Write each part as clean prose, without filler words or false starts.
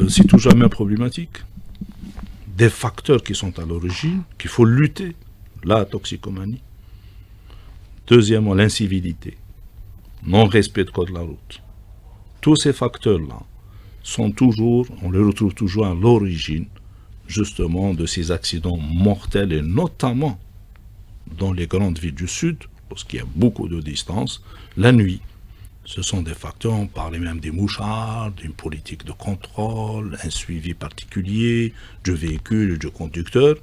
c'est toujours la même problématique. Des facteurs qui sont à l'origine, qu'il faut lutter. La toxicomanie. Deuxièmement, l'incivilité. Non-respect de code de la route. Tous ces facteurs-là sont toujours, on les retrouve toujours à l'origine, justement, de ces accidents mortels, et notamment dans les grandes villes du Sud, parce qu'il y a beaucoup de distance, la nuit. Ce sont des facteurs, on parlait même des mouchards, d'une politique de contrôle, un suivi particulier du véhicule et du conducteur.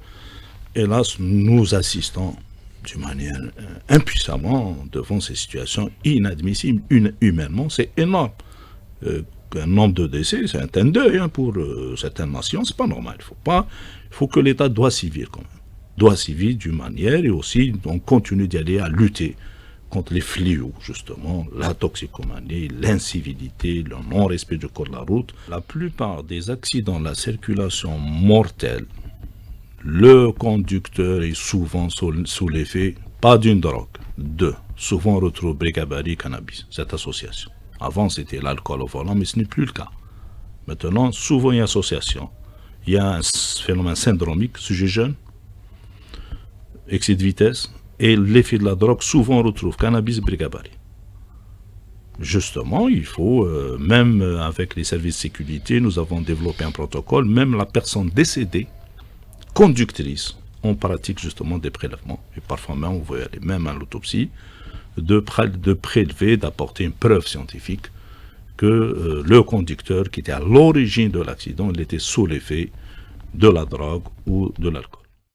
Hélas, nous assistons d'une manière impuissamment devant ces situations inadmissibles. Humainement, c'est énorme. Un nombre de décès, c'est un deuil pour certaines nations, c'est pas normal. Il faut que l'État doit civil quand même. Doit civil d'une manière, et aussi on continue d'y aller à lutter contre les fléaux, justement, la toxicomanie, l'incivilité, le non-respect du code de la route. La plupart des accidents de la circulation mortelle, le conducteur est souvent sous l'effet, pas d'une drogue, souvent on retrouve Bricabari, cannabis, cette association. Avant c'était l'alcool au volant, mais ce n'est plus le cas. Maintenant, souvent il y a association. Il y a un phénomène syndromique, sujet jeune, excès de vitesse, et l'effet de la drogue, souvent on retrouve cannabis, Bricabari. Justement, il faut, même avec les services de sécurité, nous avons développé un protocole, même la personne décédée, conductrice, on pratique justement des prélèvements, et parfois même on va aller même à l'autopsie, de prélever, d'apporter une preuve scientifique que le conducteur qui était à l'origine de l'accident, il était sous l'effet de la drogue ou de l'alcool.